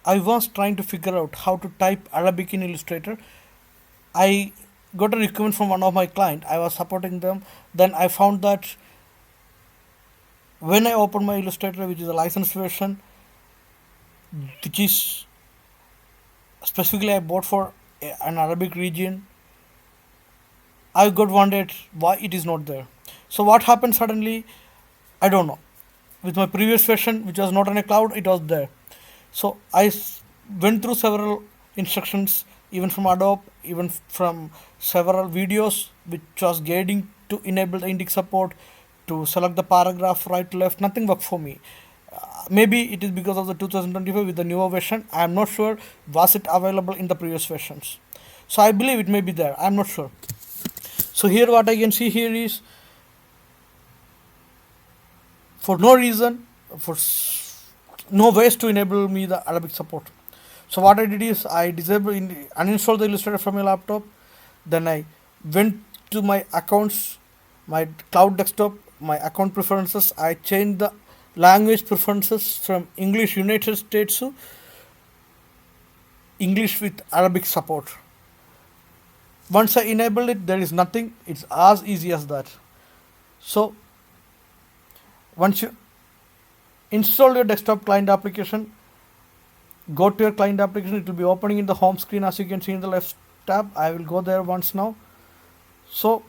I was trying to figure out how to type Arabic in Illustrator. I got a requirement from one of my client. I was supporting them. Then I found that when I opened my Illustrator, which is a licensed version, which is specifically I bought for an Arabic region, I got wondered why it is not there. So what happened suddenly? I don't know. With my previous version, which was not on a cloud, it was there. So went through several instructions, even from Adobe, even from several videos, which was guiding to enable the index support, to select the paragraph right left. Nothing worked for me. Maybe it is because of the 2025 with the newer version. I am not sure. Was it available in the previous versions? So I believe it may be there. I am not sure. So here what I can see here is, for no reason, for no ways to enable me the Arabic support. So what I did is I uninstalled the Illustrator from my laptop. Then I went to my accounts, my cloud desktop, my account preferences. I changed the language preferences from English United States to English with Arabic support. Once I enable it, there is nothing. It's as easy as that. So once you install your desktop client application, go to your client application. It will be opening in the home screen, as you can see in the left tab. I will go there once now. So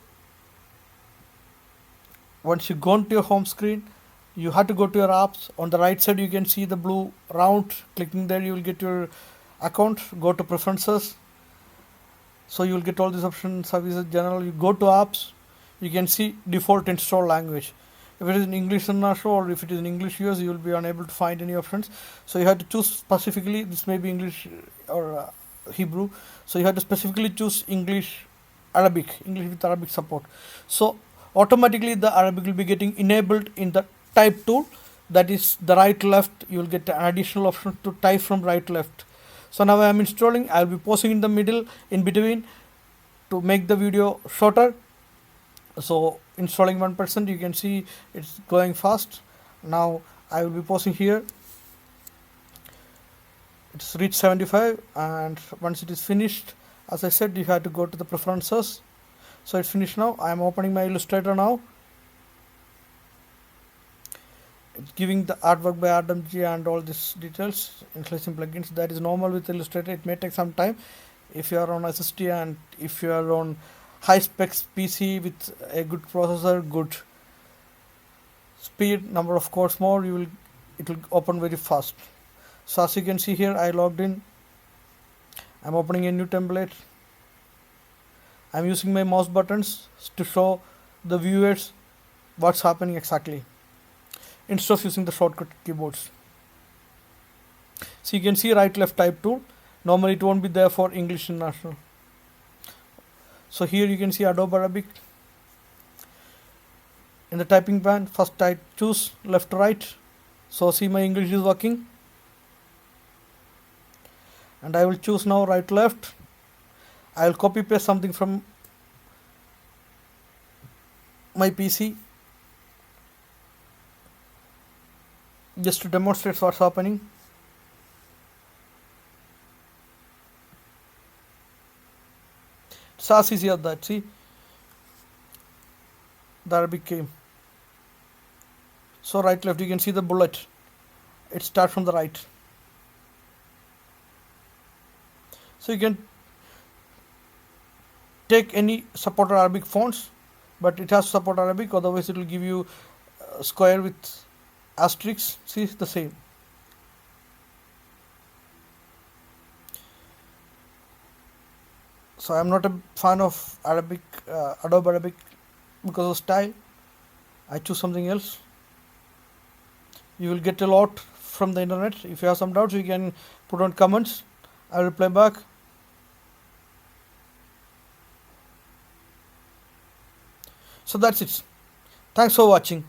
once you go into your home screen, you have to go to your apps. On the right side you can see the blue round. Clicking there, you will get your account. Go to preferences. So you will get all these options: services, general. You go to apps, you can see default install language. If it is in English International or if it is in English US, you will be unable to find any options. So you have to choose specifically. This may be English or Hebrew. So you have to specifically choose English English with Arabic support. So automatically the Arabic will be getting enabled in the type tool. That is the right left. You will get an additional option to type from right left. So now I am installing. I will be pausing in the middle, in between, to make the video shorter. So installing 1%, you can see it's going fast. Now I will be pausing here. It's reached 75, and once it is finished, as I said, you have to go to the preferences. So it's finished now. I am opening my Illustrator now. It's giving the artwork by Adam G and all these details, including plugins. That is normal with Illustrator. It may take some time. If you are on SSD and if you are on high specs PC with a good processor, good speed, number of cores more, it will open very fast. So as you can see here, I logged in. I'm opening a new template. I'm using my mouse buttons to show the viewers what's happening exactly, instead of using the shortcut keyboards. So you can see right left type tool. Normally it won't be there for English International. So here you can see Adobe Arabic. In the typing band, first I choose left to right. So see, my English is working. And I will choose now right left. I will copy paste something from my PC just to demonstrate what's happening. It's as easy as that. See, the Arabic came. So right left, you can see the bullet. It starts from the right. So you can take any supported Arabic fonts, but it has to support Arabic, otherwise it will give you a square with asterisk. See, it's the same. So I am not a fan of Arabic, Adobe Arabic, because of style. I choose something else. You will get a lot from the internet. If you have some doubts, you can put on comments. I will reply back. So that's it. Thanks for watching.